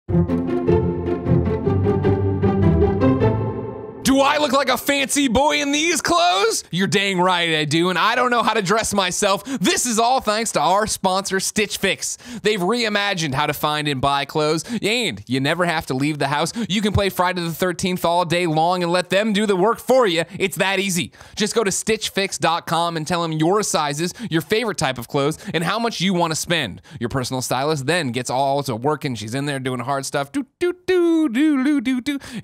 Do I look like a fancy boy in these clothes? You're dang right I do, and I don't know how to dress myself. This is all thanks to our sponsor, Stitch Fix. They've reimagined how to find and buy clothes, and you never have to leave the house. You can play Friday the 13th all day long and let them do the work for you. It's that easy. Just go to StitchFix.com and tell them your sizes, your favorite type of clothes, and how much you want to spend. Your personal stylist then gets all to work, and she's in there doing hard stuff, and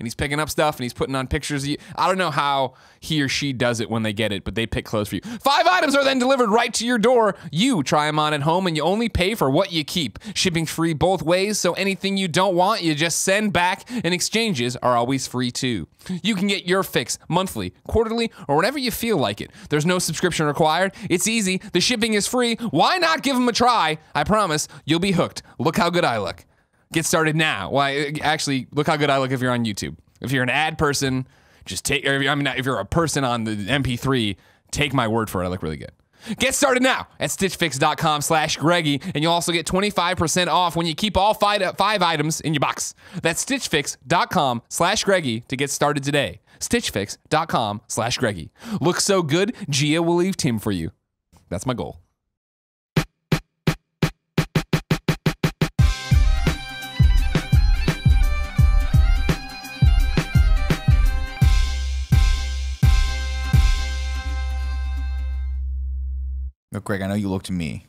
he's picking up stuff, and he's putting on pictures. I don't know how he or she does it when they get it, but they pick clothes for you. 5 items are then delivered right to your door. You try them on at home, and you only pay for what you keep. Shipping free both ways, so anything you don't want, you just send back, and exchanges are always free too. You can get your fix monthly, quarterly, or whenever you feel like it. There's no subscription required. It's easy. The shipping is free. Why not give them a try? I promise you'll be hooked. Look how good I look. Get started now. Why? Actually, look how good I look if you're on YouTube. If you're an ad person, just take, if you're a person on the MP3, take my word for it. I look really good. Get started now at StitchFix.com/Greggy, and you'll also get 25% off when you keep all five items in your box. That's StitchFix.com/Greggy to get started today. StitchFix.com/Greggy. Look so good, Gia will leave Tim for you. That's my goal. Look, Greg, I know you look to me.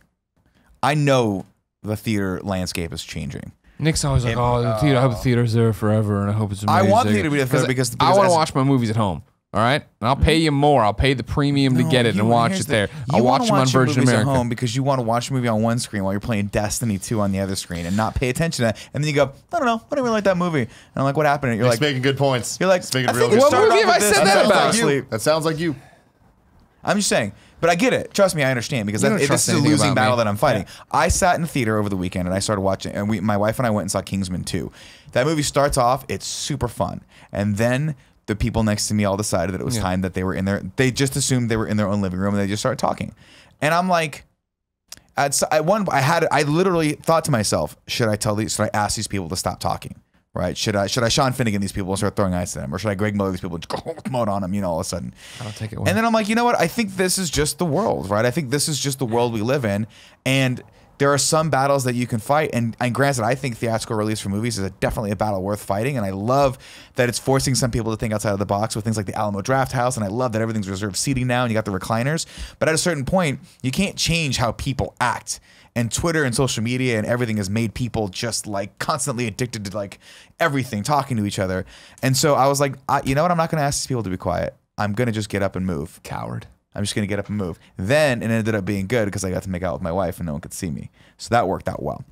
I know the theater landscape is changing. Nick's always like, "Oh, the theater. I hope the theater's there forever, and I hope it's amazing." I want theater to be there because I want to watch my movies at home. All right, and I'll pay you more. I'll pay the premium to get it and watch it there. I'll watch them on Virgin America. At home because you want to watch a movie on one screen while you're playing Destiny 2 on the other screen and not pay attention to that. And then you go, "I don't know, I don't really like that movie." And I'm like, "What happened?" And you're like, making good points. You're like, making real good. What movie have I said that about? That sounds like you. I'm just saying. But I get it. Trust me, I understand because this is a losing battle that I'm fighting. Yeah. I sat in the theater over the weekend and I started watching, and my wife and I went and saw Kingsman 2. That movie starts off, it's super fun, and then the people next to me all decided that it was time that they were in there. They just assumed they were in their own living room and they just started talking, and I'm like, I literally thought to myself, should I ask these people to stop talking? Right? Should I Sean Finnegan these people and start throwing ice at them? Or should I Greg Miller these people and go mode on them, all of a sudden? I'll take it away. And then I'm like, you know what? I think this is just the world, right? I think this is just the world we live in. And there are some battles that you can fight. And granted, I think theatrical release for movies is definitely a battle worth fighting. And I love that it's forcing some people to think outside of the box with things like the Alamo Draft House. And I love that everything's reserved seating now and you got the recliners. But at a certain point, you can't change how people act. And Twitter and social media and everything has made people just like constantly addicted to like everything, talking to each other. And so I was like, you know what? I'm not going to ask these people to be quiet. I'm going to just get up and move. Coward. I'm just going to get up and move. Then it ended up being good because I got to make out with my wife and no one could see me. So that worked out well.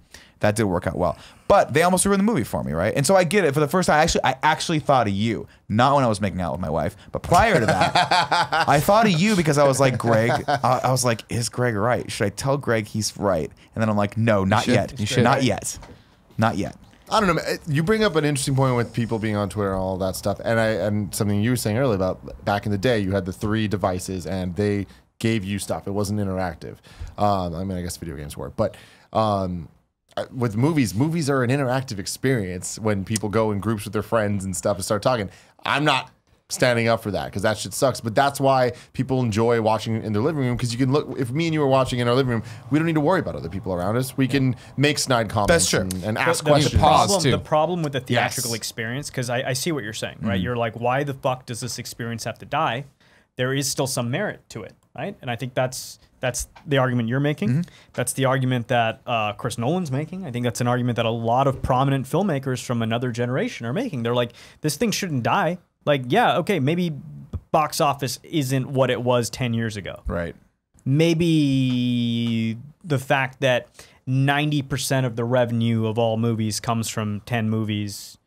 That did work out well. But they almost ruined the movie for me, right? And so I get it. For the first time, I actually thought of you. Not when I was making out with my wife, but prior to that, I thought of you because I was like, Greg, I was like, is Greg right? Should I tell Greg he's right? And then I'm like, no, not yet. You should. Not yet. Not yet. I don't know. You bring up an interesting point with people being on Twitter and all that stuff. And something you were saying earlier about back in the day, you had the 3 devices and they gave you stuff. It wasn't interactive. I mean, I guess video games were. But with movies are an interactive experience when people go in groups with their friends and stuff and start talking. I'm not standing up for that because that shit sucks. But that's why people enjoy watching in their living room because you can look. If me and you were watching in our living room, we don't need to worry about other people around us. We can make snide comments and ask questions. The problem with the theatrical experience, because I see what you're saying, right? You're like, why the fuck does this experience have to die? There is still some merit to it, right? And I think that's the argument you're making. That's the argument that Chris Nolan's making. I think that's an argument that a lot of prominent filmmakers from another generation are making. They're like, this thing shouldn't die. Like, yeah, okay, maybe box office isn't what it was 10 years ago. Right. Maybe the fact that 90% of the revenue of all movies comes from 10 movies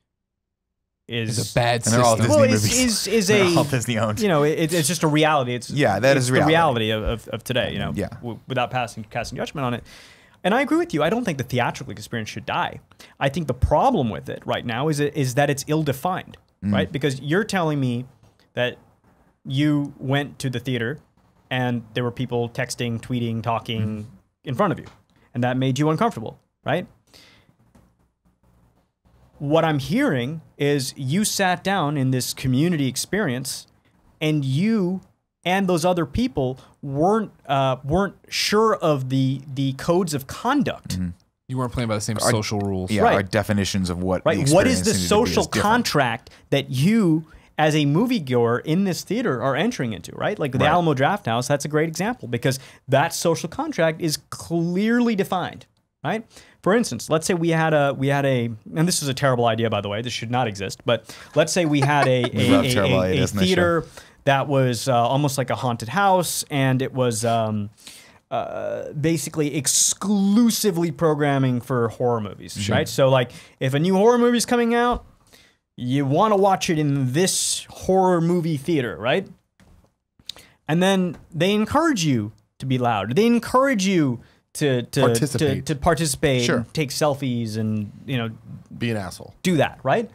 is a bad system. And they're all Disney movies. Is they're all Disney owned. You know, it's just a reality. It's that is the reality of today. You know, without casting judgment on it. And I agree with you. I don't think the theatrical experience should die. I think the problem with it right now is that it's ill-defined, right? Because you're telling me that you went to the theater and there were people texting, tweeting, talking in front of you, and that made you uncomfortable, right? what I'm hearing is you sat down in this community experience, and you and those other people weren't sure of the codes of conduct. You weren't playing by the same social rules. Yeah, our definitions of what. Right. What is the social contract that you, as a moviegoer in this theater, are entering into? Right. Like the Alamo Drafthouse. That's a great example because that social contract is clearly defined. Right. For instance, let's say we had a, and this is a terrible idea, by the way. This should not exist. But let's say we had a theater that was almost like a haunted house, and it was basically exclusively programming for horror movies, right? So like if a new horror movie is coming out, you want to watch it in this horror movie theater, right? And then they encourage you to be loud. They encourage you to participate, and take selfies, and be an asshole. Do that, right?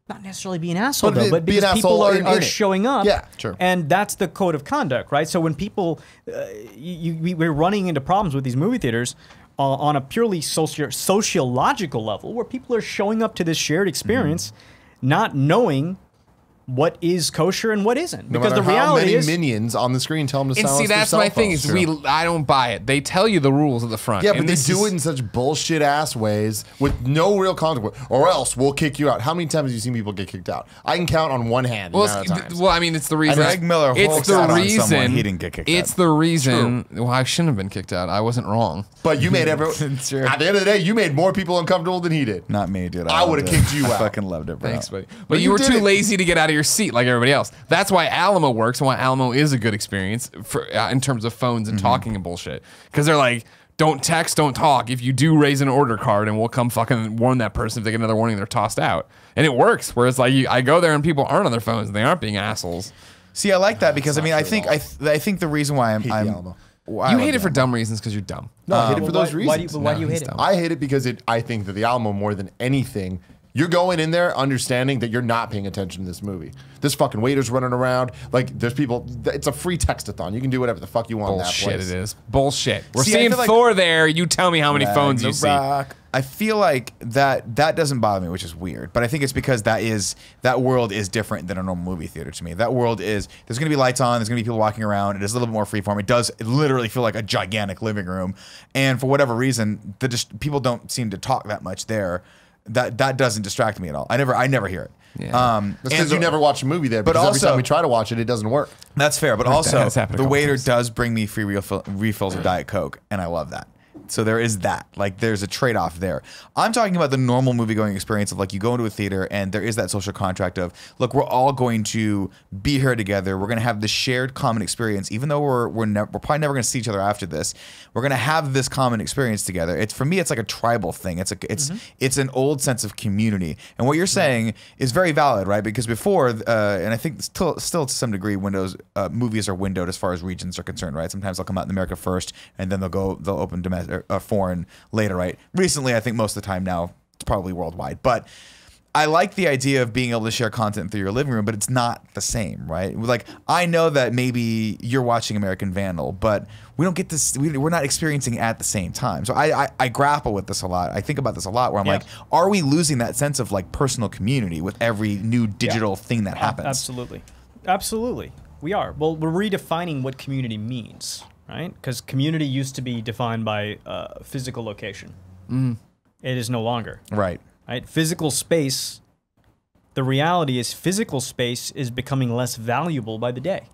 Not necessarily be an asshole, though, but because people are showing up. Yeah, sure. And that's the code of conduct, right? So when people, we're running into problems with these movie theaters on a purely sociological level, where people are showing up to this shared experience not knowing what is kosher and what isn't. No because the matter reality how is many minions on the screen tell them to silence And see, their that's cell my thing phones. is I don't buy it. They tell you the rules at the front. Yeah, but and they this do is- it in such bullshit ass ways with no real consequence, or else we'll kick you out. How many times have you seen people get kicked out? I can count on one hand. Well, the amount of times. I mean, it's the reason. Greg Miller it's holds the out on reason. someone, he didn't get kicked It's out. the reason. Well, I shouldn't have been kicked out. I wasn't wrong. But you made everyone. True. At the end of the day, you made more people uncomfortable than he did. Not me, dude. I would've loved it. kicked you I out. fucking loved it, bro. Thanks, buddy. But But you you were did too it. lazy to get out of your seat like everybody else. That's why Alamo works and why Alamo is a good experience for in terms of phones and talking and bullshit. Because they're like, don't text, don't talk. If you do raise an order card, and we'll come fucking warn that person if they get another warning, they're tossed out. And it works. Whereas like I go there and people aren't on their phones and they aren't being assholes. See, I like that because I mean, I think the reason why Hate the I'm Alamo. why I You like hate it the for Alamo. dumb reasons because you're dumb. No, I hate it for those Why reasons. do you he's hate it? dumb. I hate it because I think that the Alamo, more than anything, you're going in there understanding that you're not paying attention to this movie. This fucking waiter's running around. Like, there's people. It's a free textathon. You can do whatever the fuck you want in that Bullshit place. it is. Bullshit. We're See, I seeing feel like- Thor there. You tell me how many phones you see. Ragnarok. I feel like that doesn't bother me, which is weird. But I think it's because that world is different than a normal movie theater to me. That world is, there's going to be lights on, there's going to be people walking around. It is a little bit more freeform. It does literally feel like a gigantic living room. And for whatever reason, people don't seem to talk that much there. That doesn't distract me at all. I never hear it. Yeah. That's because you never watch a movie there. Because every also- time we try to watch it, it doesn't work. That's fair, but also has happened a the couple waiter times. does bring me free refills of Diet Coke, and I love that. So there is that. Like, there's a trade-off there. I'm talking about the normal movie-going experience of, like, you go into a theater and there is that social contract of, look, we're all going to be here together. We're going to have this shared common experience, even though we're probably never going to see each other after this. We're going to have this common experience together. For me, it's like a tribal thing. It's an old sense of community. And what you're saying is very valid, right? Because before, and I think still to some degree, movies are windowed as far as regions are concerned, right? Sometimes they'll come out in America first, and then they'll open domestic. Foreign later, right? Recently, I think most of the time now, it's probably worldwide. But I like the idea of being able to share content through your living room, but it's not the same, right? Like, I know that maybe you're watching American Vandal, but we don't get this, we're not experiencing it at the same time. So I grapple with this a lot. I think about this a lot where I'm like, are we losing that sense of like personal community with every new digital thing that happens? Absolutely. Absolutely. We are. Well, we're redefining what community means. Right? Because community used to be defined by physical location. It is no longer. Right. Right? Physical space, the reality is physical space is becoming less valuable by the day.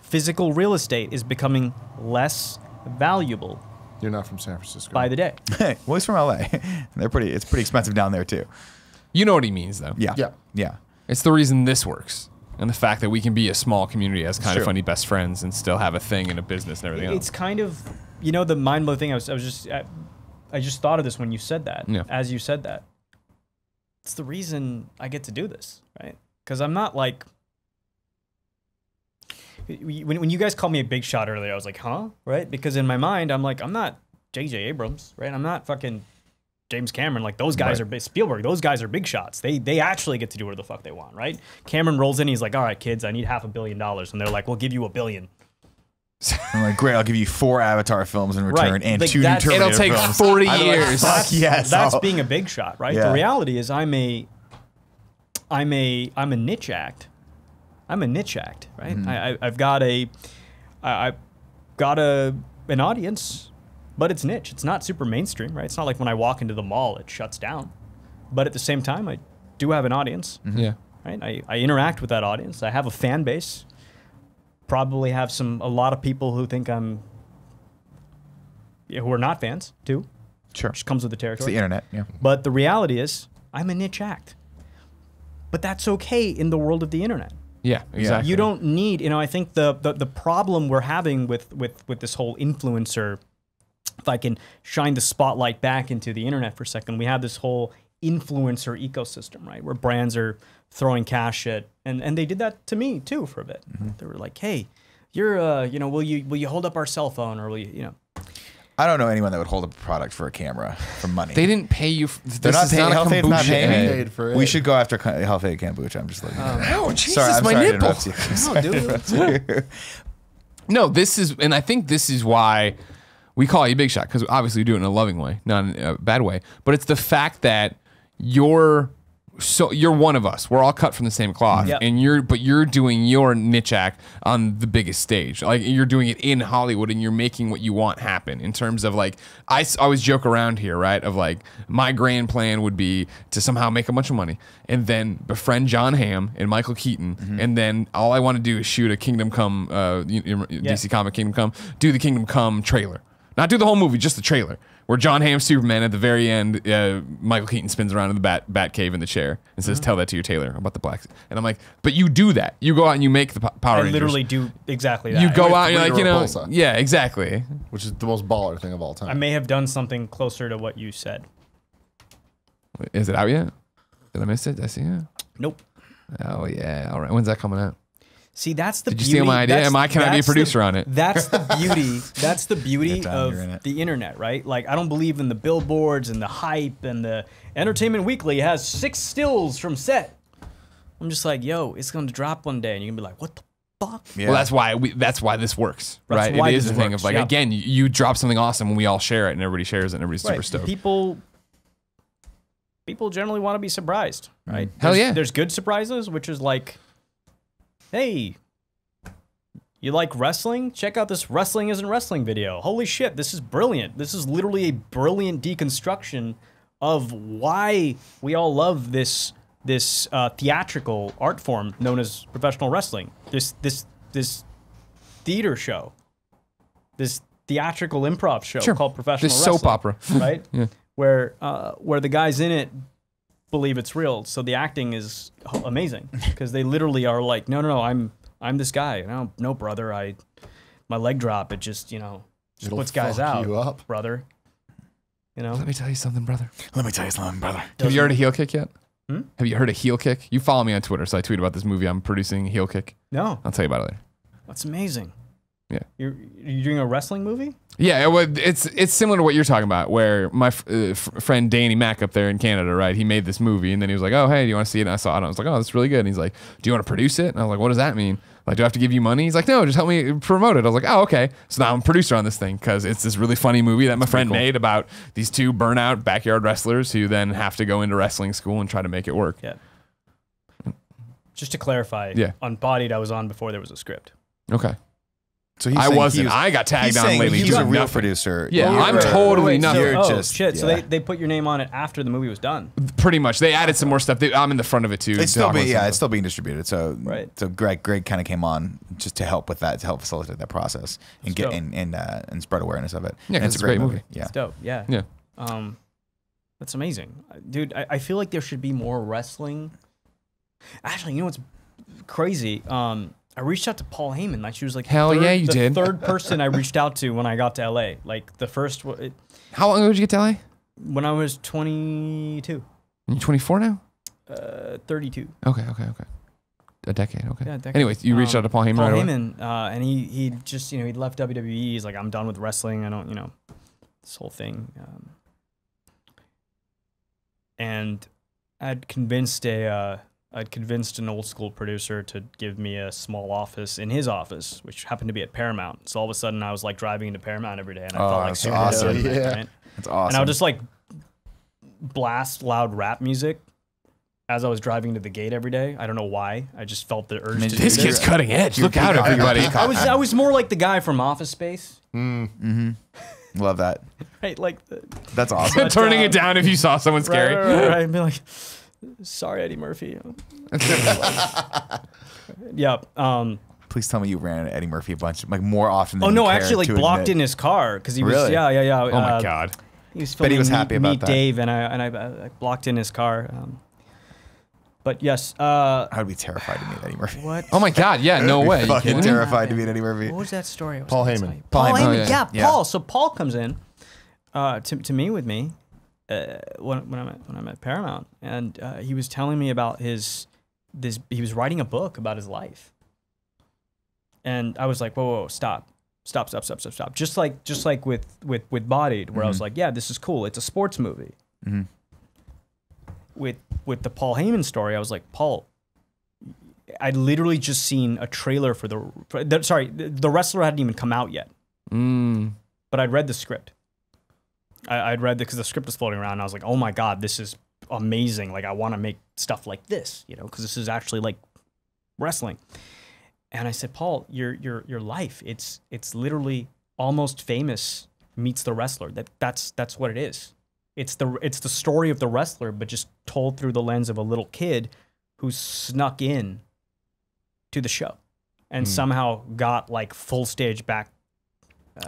Physical real estate is becoming less valuable You're not from San Francisco. by the day. Well, he's from LA. It's pretty expensive down there too. You know what he means, though. Yeah. Yeah. Yeah. It's the reason this works. And the fact that we can be a small community as kind of Sure. funny best friends and still have a thing and a business and everything It's else. kind of, the mind-blowing thing, I just thought of this when you said that, Yeah. as you said that. It's the reason I get to do this, right? Because I'm not like, when you guys called me a big shot earlier, I was like, huh? Right? Because in my mind, I'm like, I'm not J.J. Abrams, right? I'm not fucking James Cameron. Like, those guys are Spielberg. Those guys are big shots. They actually get to do whatever the fuck they want, right? Cameron rolls in. He's like, all right, kids, I need $500 million. And they're like, we'll give you $1 billion. I'm like, great, I'll give you 4 Avatar films in return and Like 2 that's- Terminator It'll take films. 40 I'd be like, years. fuck yes. That's I'll- being a big shot, right? Yeah. The reality is I'm a niche act. I'm a niche act, right? I've got an audience, but it's niche. It's not super mainstream, right? It's not like when I walk into the mall, it shuts down. But at the same time, I do have an audience, Yeah. right? I interact with that audience. I have a fan base. Probably have a lot of people who think who are not fans too. Sure. Which comes with the It's territory. the internet. Yeah. But the reality is, I'm a niche act. But that's okay in the world of the internet. Yeah, exactly. You don't need, I think the problem we're having with this whole influencer, if I can shine the spotlight back into the internet for a second, we have this whole influencer ecosystem, right? Where brands are throwing cash at, and they did that to me too for a bit. They were like, hey, you're, will you hold up our cell phone, or will you, I don't know anyone that would hold up a product for a camera for money. They didn't pay you. They're This not is paying. not a Health Aid's not kombucha paying me. ad. Paid for it. We should go after Health Aid Kombucha. I'm just like, Oh, Jesus, sorry, I'm my sorry nipple. to interrupt you. no, dude. No, this is, and I think this is why we call you Big Shot, because obviously you do it in a loving way, not in a bad way. But it's the fact that you're one of us. We're all cut from the same cloth, Yep. and you're doing your niche act on the biggest stage. Like, you're doing it in Hollywood, and you're making what you want happen. In terms of, like, I always joke around here, right? Of like, my grand plan would be to somehow make a bunch of money, and then befriend John Hamm and Michael Keaton, and then all I want to do is shoot a Kingdom Come, DC comic Kingdom Come, do the Kingdom Come trailer. Not do the whole movie, just the trailer. Where John Hamm's Superman, at the very end, Michael Keaton spins around in the bat cave in the chair and says, "Tell that to your tailor about the blacks." And I'm like, but you do that. You go out and you make the Power I Rangers. literally do exactly that. You go With out and you're like, Rita Repulsa. yeah, exactly. which is the most baller thing of all time. I may have done something closer to what you said. Is it out yet? Did I miss it? Did I see it? Nope. Oh yeah. All right. When's that coming out? See, that's the Did you beauty. steal my idea? Can I be a that's producer on it? That's the beauty. That's the beauty Anytime you're in of it. the internet, right? Like, I don't believe in the billboards and the hype, and the Entertainment Weekly has 6 stills from set. I'm just like, yo, it's going to drop one day, and you're going to be like, what the fuck? Yeah. Well, that's why this works, That's right? why It is this the thing works, of like, yeah. again, you drop something awesome and we all share it and everybody shares it and everybody's super Right. stoked. People generally want to be surprised, right? Hell There's- yeah. There's good surprises, which is like, hey, you like wrestling? Check out this Wrestling Isn't Wrestling video. Holy shit, this is brilliant. This is literally a brilliant deconstruction of why we all love this theatrical art form known as professional wrestling. This theater show. This theatrical improv show Sure. called professional This wrestling. soap opera. Right? Yeah. Where the guys in it believe it's real, so the acting is amazing because they literally are like, no, I'm this guy. No, brother, my leg drop. It just It'll puts guys fuck out, you up. brother. Let me tell you something, brother. Let me tell you something, brother. Have you heard a heel kick yet? Hmm? Have you heard a heel kick? You follow me on Twitter, so I tweet about this movie I'm producing, Heel Kick. No, I'll tell you about it later. that's amazing. Yeah. You're doing a wrestling movie? Yeah, it's similar to what you're talking about, where my friend Danny Mack up there in Canada, right? He made this movie, and then he was like, "Oh, hey, do you want to see it?" And I saw it, and I was like, "Oh, that's really good." And he's like, "Do you want to produce it?" And I was like, "What does that mean? Like, do I have to give you money?" He's like, "No, just help me promote it." I was like, "Oh, okay." So now I'm a producer on this thing because it's this really funny movie that my friend made about these 2 burnout backyard wrestlers who then have to go into wrestling school and try to make it work. Yeah. Just to clarify, Yeah. Unbodied I was on before there was a script. Okay. So he's I saying wasn't. he was- I got tagged he's on saying lately. He's doing a real nothing. producer. Yeah, You're- I'm totally nothing. You're oh, just- shit. So yeah. they put your name on it after the movie was done. Pretty much. They added some more stuff. I'm in the front of it too. It's still talking being about it's stuff. still being distributed. So Right. So Greg kind of came on just to help with that, to help facilitate that process and That's get and spread awareness of it. Yeah, And 'cause it's a great movie. Yeah. It's dope. Yeah. Yeah. That's amazing. Dude, I feel like there should be more wrestling. Actually, you know what's crazy? I reached out to Paul Heyman. Like, she was like, Hell yeah, you the did. third person I reached out to when I got to LA. Like, the first, How long ago did you get to LA? when I was 22, You're 24 now? 32. Okay. A decade. Okay. Yeah, a decade. Anyways, you reached out to Paul Heyman Paul right away? Heyman, and he just, he'd left WWE. He's like, I'm done with wrestling. I don't, this whole thing. And I'd convinced a I'd convinced an old school producer to give me a small office in his office, which happened to be at Paramount. So all of a sudden, I was like driving into Paramount every day, and I felt like that's super awesome. different, Yeah. right? That's awesome. And I would just like blast loud rap music as I was driving to the gate every day. I don't know why. I just felt the urge to do This kid's cutting edge. Look out, everybody. I was more like the guy from Office Space, Love that. right? Like, That's awesome. Turning it down if you saw someone scary. right. I'd be like, sorry, Eddie Murphy. Yeah. Please tell me you ran into Eddie Murphy a bunch, like more often than Oh you no, I care actually to like blocked admit. in his car because he was. Really? Yeah. Oh my God. He was Bet he filming was happy about Meet that. Dave, and I blocked in his car. But yes. I would be terrified to meet Eddie Murphy. What? Oh my God. Yeah, no way. You Fucking kidding me? terrified to meet Eddie Murphy. What was that story? I was Paul gonna Heyman. tell you? Paul Paul Heyman. Heyman. Oh, yeah. Yeah, Paul. So Paul comes in to meet with me when I'm at Paramount, and he was telling me about he was writing a book about his life, and I was like, whoa, stop. Just like with Bodied, where I was like, yeah, this is cool. It's a sports movie. With the Paul Heyman story, I was like, Paul, I'd literally just seen a trailer for the wrestler hadn't even come out yet. But I'd read the script. I'd read because the script was floating around, and I was like, oh my God, this is amazing. Like, I want to make stuff like this, because this is actually like wrestling. And I said, Paul, your life, it's literally Almost Famous meets the wrestler. That's what it is. It's the story of the wrestler, but just told through the lens of a little kid who snuck in to the show and somehow got like full stage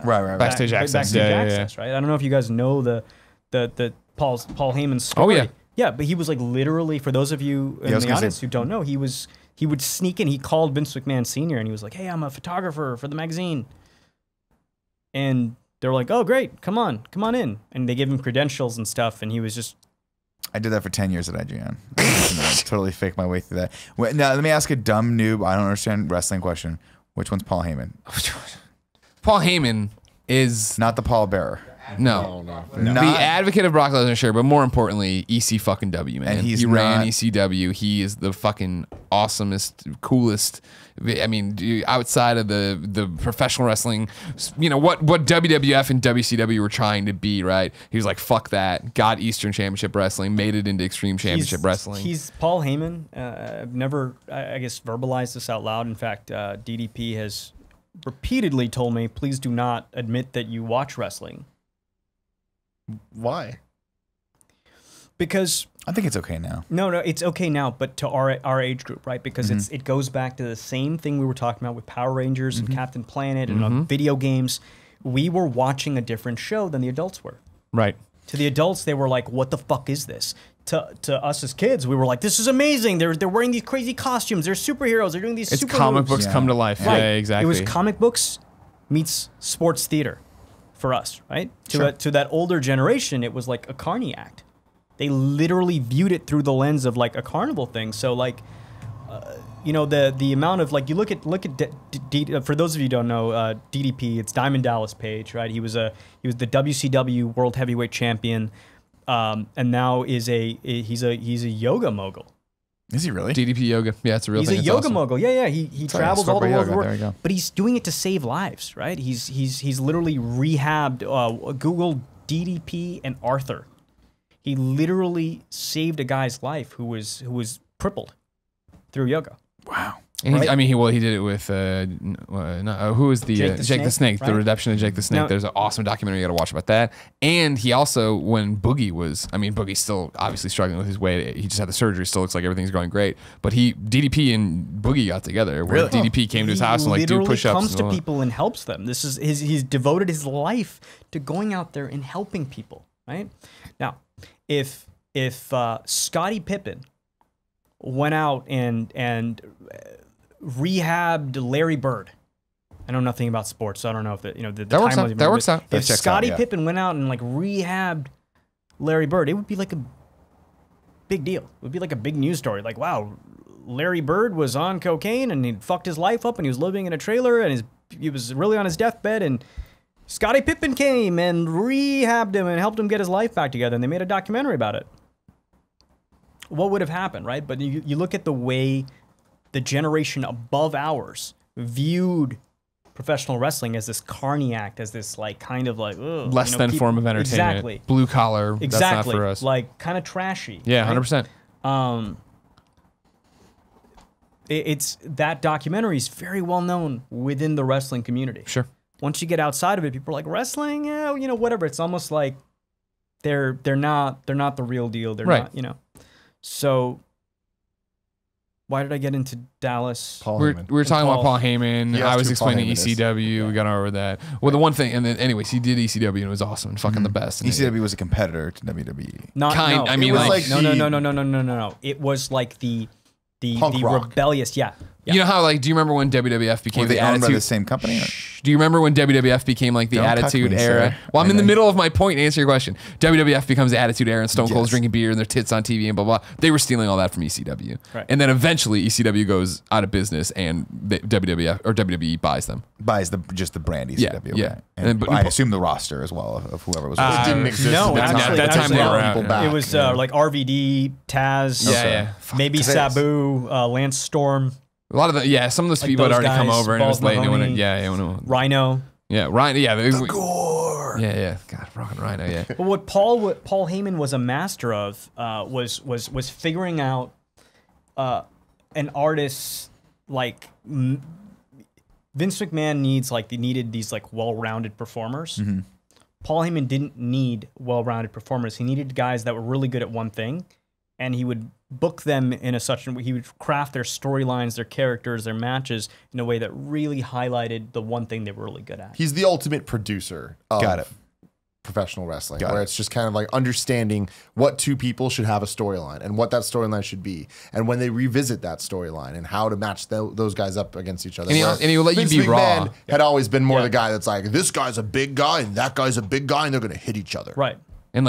Right. Backstage access. Yeah. right? I don't know if you guys know the Paul Heyman story. Oh, yeah. Yeah, but he was like literally, for those of you in the audience who don't know, he would sneak in. He called Vince McMahon Sr. and he was like, hey, I'm a photographer for the magazine. And they're like, oh, great, come on in. And they give him credentials and stuff, and he was just... I did that for 10 years at IGN. Totally faked my way through that. Now, let me ask a dumb noob, I don't understand wrestling question. Which one's Paul Heyman? Paul Heyman is Not the Paul Bearer. no. Not- The advocate of Brock Lesnar, sure, but more importantly, EC fucking W, man. And he's he ran not- ECW. He is the fucking awesomest, coolest. I mean, dude, outside of the professional wrestling, what WWF and WCW were trying to be, right? He was like, fuck that. Got Eastern Championship Wrestling, made it into Extreme Championship Wrestling. He's Paul Heyman. I've never, I guess, verbalized this out loud. In fact, DDP has repeatedly told me, please do not admit that you watch wrestling. Why? Because I think it's okay now. no, it's okay now, but to our age group, right? Because it goes back to the same thing we were talking about with Power Rangers and Captain Planet and video games. We were watching a different show than the adults were. Right. To the adults, they were like, "What the fuck is this?" To us as kids, we were like, "This is amazing! They're wearing these crazy costumes. They're superheroes. They're doing these It's super comic moves." books come to life. Right. Yeah, exactly. It was comic books meets sports theater for us, right? To that older generation, it was like a carny act. They literally viewed it through the lens of like a carnival thing. So like, the amount of like, you look at for those of you who don't know, DDP, it's Diamond Dallas Page, right? He was the WCW World Heavyweight Champion, and now he's a yoga mogul. Is he really? DDP Yoga. Yeah, it's a real He's thing. a It's yoga awesome. mogul. Yeah. He Sorry, travels all the Scorpio world. yoga. There you go. But he's doing it to save lives, right? He's literally rehabbed. Google DDP and Arthur. He literally saved a guy's life who was crippled through yoga. Wow. And Right? he did it with who was the Jake the Snake, the right? redemption of Jake the Snake. Now- There's an awesome documentary you got to watch about that. And he also, when Boogie was, Boogie's still obviously struggling with his weight. He just had the surgery. Still looks like everything's going great. But DDP and Boogie got together. Where Really? DDP came to his house and like do literally push-ups. comes and to all that. people and helps them. This is he's devoted his life to going out there and helping people. Right now, if Scottie Pippen went out and rehabbed Larry Bird. I know nothing about sports, so I don't know if the That works out. That works out. If That checks out, Scottie yeah. Pippen went out and like rehabbed Larry Bird, it would be like a big deal. It would be like a big news story. Like, wow, Larry Bird was on cocaine and he fucked his life up and he was living in a trailer and he was really on his deathbed and Scottie Pippen came and rehabbed him and helped him get his life back together and they made a documentary about it. what would have happened, right? But you look at the way the generation above ours viewed professional wrestling as this carny act, as this like kind of like ugh, less than form of entertainment. Exactly. Blue collar. Exactly. That's not for us. Like kind of trashy. Yeah, right? 100%. It's that documentary is very well known within the wrestling community. Sure. Once you get outside of it, people are like wrestling, yeah, you know, whatever. It's almost like they're not the real deal. They're Right. not, you know. So why did I get into Dallas? Paul We Heyman. were talking about Paul. Paul Heyman. You I asked was who Paul explaining Heyman is. ECW. We got over that. Well, the one thing, and then anyways, he did ECW and it was awesome and fucking the best. And ECW was a competitor to WWE. Not Kind- no, I mean, it was like no, the- no. It was like the Punk rock. rebellious, yeah. You know how, like, do you remember when WWF became Were they the owned by Attitude? the same company? Or? Do you remember when WWF became like the Don't cuck Attitude me, Era? sir. Well, I'm I in the know. middle of my point to answer your question. WWF becomes the Attitude Era and Stone Cold's Yes. drinking beer and their tits on TV and blah, blah. They were stealing all that from ECW. Right. And then eventually ECW goes out of business and WWF or WWE buys them. Buys just the brand ECW. Yeah, right? yeah. And But- I assume the roster as well of whoever was. It with it. didn't exist. No, at the actually, time. at that time they Brought were out. people back. It was like RVD, Taz, Yeah, yeah. Fuck. maybe 'Cause Sabu, Lance Storm, A lot of the, some of those Like people had those already come guys, over and it was Balls late. Mahoney. Rhino. Ryan, yeah. Gore. Yeah. God, rockin' Rhino, yeah. But what Paul Heyman was a master of was figuring out an artist like Vince McMahon needed these like well-rounded performers. Mm-hmm. Paul Heyman didn't need well-rounded performers. He needed guys that were really good at one thing, and he would book them in he would craft their storylines, their characters, their matches in a way that really highlighted the one thing they were really good at. He's the ultimate producer of Got it. professional wrestling, Got where it. it's just kind of like understanding what two people should have a storyline and what that storyline should be, and when they revisit that storyline and how to match those guys up against each other. And Where he'll let you Vince be McMahon raw. had always been more Yeah. the guy that's like, this guy's a big guy and that guy's a big guy and they're going to hit each other. Right. And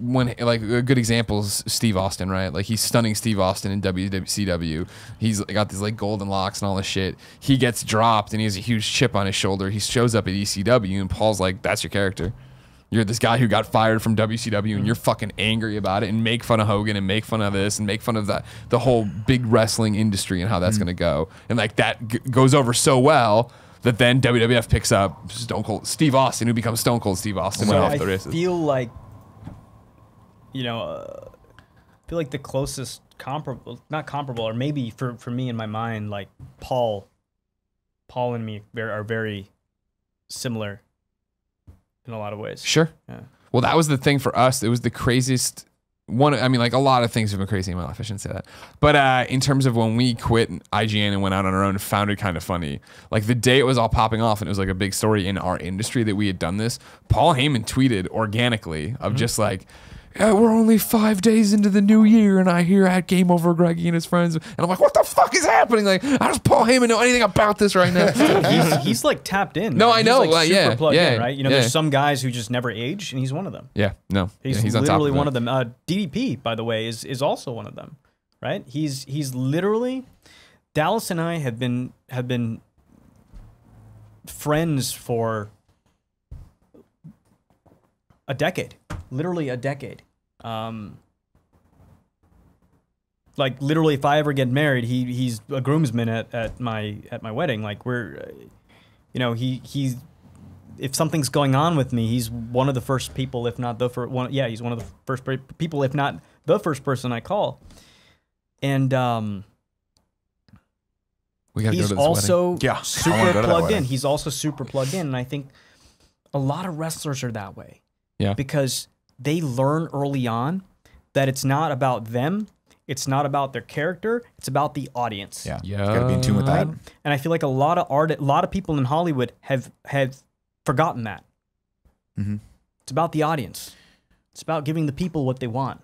when a good example is Steve Austin, right? Like he's stunning Steve Austin in WCW. He's got these like golden locks and all this shit. He gets dropped and he has a huge chip on his shoulder. He shows up at ECW and Paul's like, "That's your character. You're this guy who got fired from WCW and you're fucking angry about it and make fun of Hogan and make fun of this and make fun of the whole big wrestling industry and how that's gonna go." And like that goes over so well that then WWF picks up Stone Cold Steve Austin, who becomes Stone Cold Steve Austin, went off the I races. feel like, the closest not comparable, or maybe for me in my mind, like Paul and me are very similar in a lot of ways. Sure. Yeah. Well, that was the thing for us. It was the craziest one. I mean, like a lot of things have been crazy in my life. I shouldn't say that. But in terms of when we quit IGN and went out on our own and found it kind of funny, like the day it was all popping off and it was like a big story in our industry that we had done this, Paul Heyman tweeted organically of just like, "Yeah, we're only 5 days into the new year, and I hear at GameOverGreggy and his friends," and I'm like, "What the fuck is happening? Like, how does Paul Heyman know anything about this right now?" He's like tapped in. No, man. I He's, know, like, super yeah, plugged yeah, in, right? You know, yeah. there's some guys who just never age, and he's one of them. Yeah, no, He's, yeah, he's on top literally of it. one of them. DDP, by the way, is also one of them, right? He's literally Dallas and I have been friends for a decade, literally a decade. Like literally, if I ever get married, he's a groomsman at my wedding. Like we're, he's if something's going on with me, he's one of the first people, if not the first one. Yeah, he's one of the first people, if not the first person I call. And We gotta go he's to this wedding. also Yeah, I wanna super go to that plugged in. wedding. He's also super plugged in, and I think a lot of wrestlers are that way. Yeah. Because they learn early on that it's not about them, it's not about their character, it's about the audience. Yeah, Yeah. got to be in tune with that. Right? And I feel like a lot of people in Hollywood have forgotten that. Mm-hmm. It's about the audience. It's about giving the people what they want.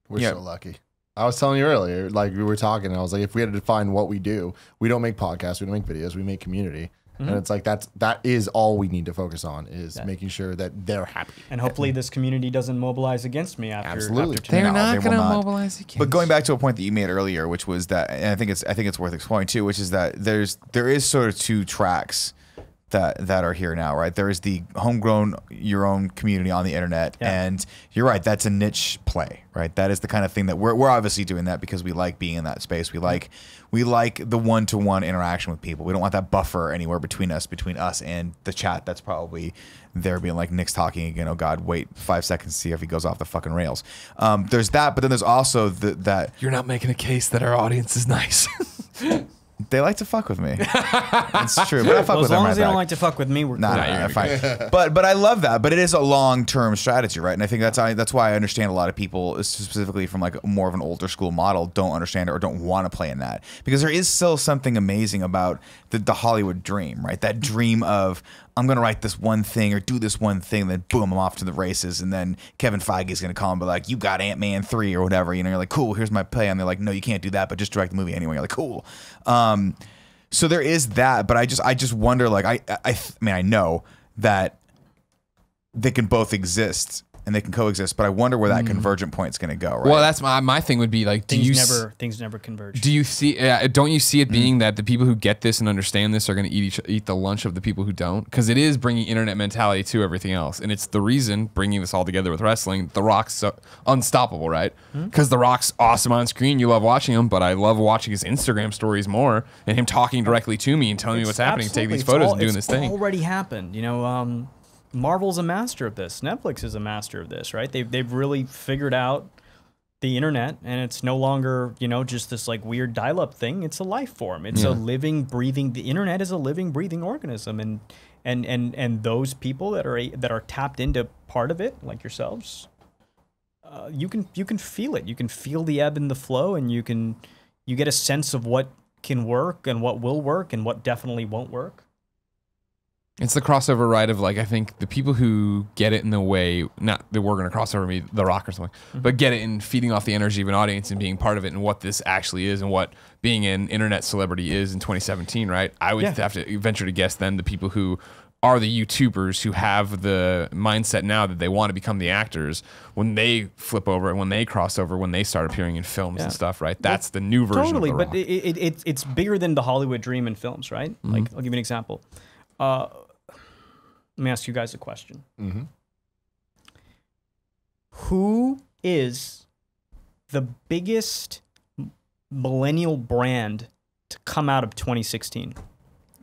We're Yeah. so lucky. I was telling you earlier, like we were talking, and I was like, if we had to define what we do, we don't make podcasts, we don't make videos, we make community. And it's like that is all we need to focus on is making sure that they're happy. And hopefully this community doesn't mobilize against me after Absolutely. after They're No, not they will going to not. mobilize against. But going back to a point that you made earlier, which was that, and I think it's worth exploring too, which is that there is sort of two tracks that are here now, right? There is the homegrown, your own community on the internet, and you're right. That's a niche play, right? That is the kind of thing that we're obviously doing that because we like being in that space. We like the one-to-one interaction with people. We don't want that buffer anywhere between us and the chat. That's probably there being like, Nick's talking again. Oh God, wait 5 seconds to see if he goes off the fucking rails. There's that, but then there's also that You're not making a case that our audience is nice. they like to fuck with me. It's true, but I fuck Well, with as them long right as they don't back. like to fuck with me, we're Nah, cool. nah, fine. But I love that. But it is a long-term strategy, right? And I think that's why I understand a lot of people, specifically from like more of an older school model, don't understand it or don't want to play in that, because there is still something amazing about the Hollywood dream, right? That dream of, I'm gonna write this one thing or do this one thing, then boom, I'm off to the races, and then Kevin Feige is gonna call and be like, "You got Ant-Man 3 or whatever," you know? You're like, "Cool, here's my play," and they're like, "No, you can't do that, but just direct the movie anyway." You're like, "Cool." So there is that, but I just wonder, like, I mean, I know that they can both exist and they can coexist, but I wonder where that convergent point is going to go, right? Well, that's my thing would be like, Things never converge. do you see? Don't you see it being that the people who get this and understand this are going to eat the lunch of the people who don't? Because it is bringing internet mentality to everything else, and it's the reason bringing this all together with wrestling. The Rock's so unstoppable, right? Because The Rock's awesome on screen. You love watching him, but I love watching his Instagram stories more and him talking directly to me and telling me what's happening, taking these photos and doing this thing. It's already happened. You know, Marvel's a master of this. Netflix is a master of this, right? They've really figured out the internet, and it's no longer, you know, just this like weird dial-up thing. It's a life form. It's a living, breathing. The internet is a living, breathing organism, and those people that are tapped into part of it, like yourselves, you can feel it. You can feel the ebb and the flow, and you get a sense of what can work and what will work and what definitely won't work. It's the crossover, right? Of like, I think the people who get it in the way, not that we're going to cross over me, The Rock or something, but get it in feeding off the energy of an audience and being part of it and what this actually is and what being an internet celebrity is in 2017, right? I would have to venture to guess then the people who are the YouTubers who have the mindset now that they want to become the actors, when they flip over and when they cross over, when they start appearing in films and stuff, right? That's the new version of The Rock. But it's bigger than the Hollywood dream in films, right? Like, I'll give you an example. Let me ask you guys a question. Who is the biggest millennial brand to come out of 2016?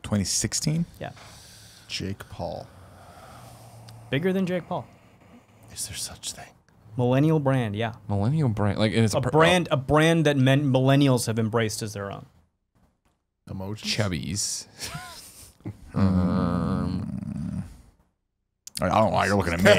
2016? Yeah. Jake Paul. Bigger than Jake Paul. Is there such thing? Millennial brand, yeah. Millennial brand, like it's A brand that millennials have embraced as their own. Emojis? Chubbies. I don't know why you're looking at me.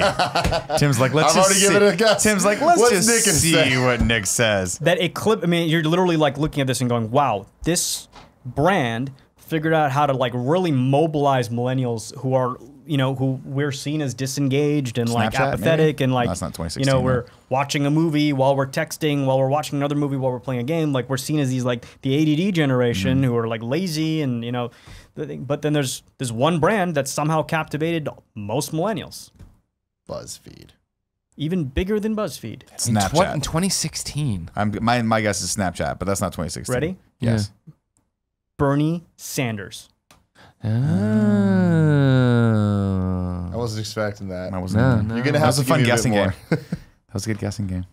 Tim's like, let's I've just already see. given it a guess. Tim's like, let's What's just Nick gonna see say? what Nick says. That a clip, I mean, you're literally like looking at this and going, wow, this brand figured out how to like really mobilize millennials who are, you know, who we're seen as disengaged and like Snapchat, apathetic maybe? and like, No, that's not 2016, you know, we're no. watching a movie while we're texting, while we're watching another movie while we're playing a game. Like, we're seen as these like the ADD generation who are like lazy and, you know, but then there's one brand that somehow captivated most millennials. BuzzFeed. Even bigger than BuzzFeed. Snapchat. In 2016. My guess is Snapchat, but that's not 2016. Ready? Yes. Bernie Sanders. I wasn't expecting that. I wasn't. No. You're gonna That have was to a fun give me guessing bit game. more. That was a good guessing game.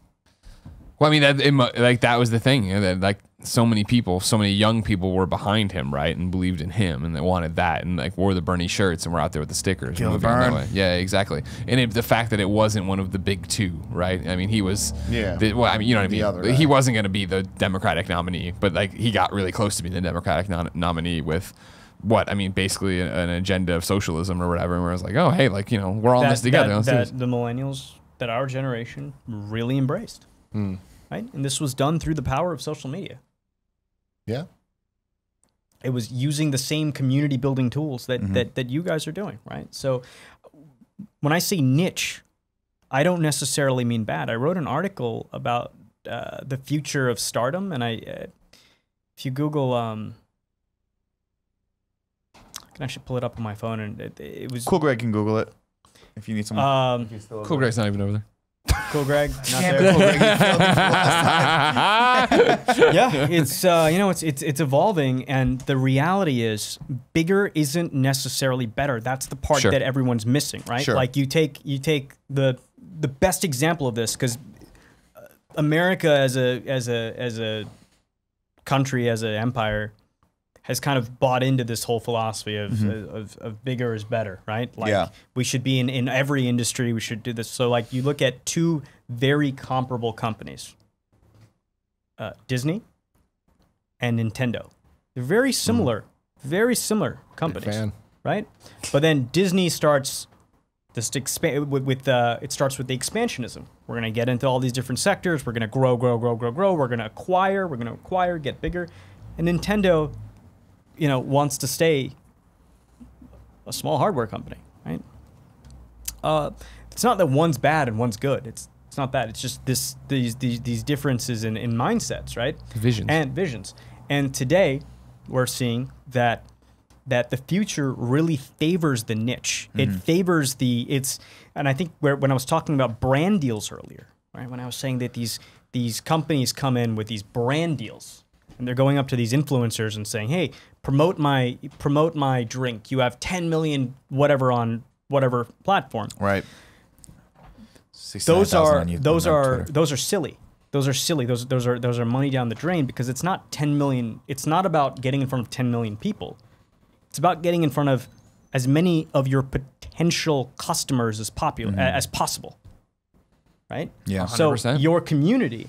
Well, I mean, that was the thing. You know, that like so many people, so many young people were behind him, right, and believed in him, and they wanted that, and like wore the Bernie shirts, and were out there with the stickers. Kill moving that Bern. way. Yeah, exactly. And the fact that it wasn't one of the big two, right? I mean, he was. Yeah. Well, I mean, you know what I The mean. other guy. He wasn't going to be the Democratic nominee, but like he got really close to being the Democratic nominee with. What I mean, basically an agenda of socialism or whatever, where I was like, oh, hey, like, you know, we're all in this together. Let's do this. That the millennials, that our generation really embraced, right? And this was done through the power of social media. Yeah. It was using the same community building tools that you guys are doing, right? So when I say niche, I don't necessarily mean bad. I wrote an article about the future of stardom, and if you Google, I can actually pull it up on my phone, and it was Cool Greg can Google it if you need someone. Cool Greg's not even over there. Cool Greg, not Damn there. Cool Greg, you failed me for the last Yeah, it's it's evolving, and the reality is bigger isn't necessarily better. That's the part Sure. that everyone's missing, right? Sure. Like you take the best example of this, because America as a country, as an empire, has kind of bought into this whole philosophy of bigger is better, right? Like we should be in every industry, we should do this. So like you look at two very comparable companies, Disney and Nintendo. They're very similar companies, right? But then Disney starts this expand with it starts with the expansionism. We're gonna get into all these different sectors. We're gonna grow. We're gonna acquire, get bigger. And Nintendo, wants to stay a small hardware company, right? It's not that one's bad and one's good. It's not that. It's just these differences in mindsets, right? Visions. And today, we're seeing that the future really favors the niche. It favors and I think when I was talking about brand deals earlier, right? When I was saying that these companies come in with these brand deals, and they're going up to these influencers and saying, "Hey, promote my drink. You have 10 million whatever on whatever platform." Right. Those are silly. Those are silly. Those are money down the drain, because it's not 10 million. It's not about getting in front of 10 million people. It's about getting in front of as many of your potential customers as possible. Right? Yeah. So 100%. your community,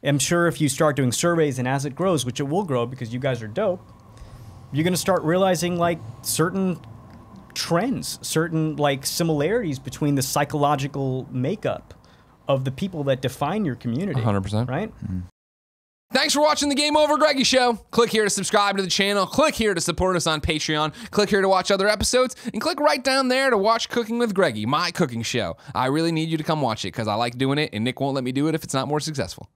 I'm sure if you start doing surveys and as it grows, which it will grow because you guys are dope, you're going to start realizing like certain trends, certain like similarities between the psychological makeup of the people that define your community. 100%. Right? Thanks for watching the Game Over Greggy Show. Click here to subscribe to the channel. Click here to support us on Patreon. Click here to watch other episodes. And click right down there to watch Cooking with Greggy, my cooking show. I really need you to come watch it because I like doing it, and Nick won't let me do it if it's not more successful.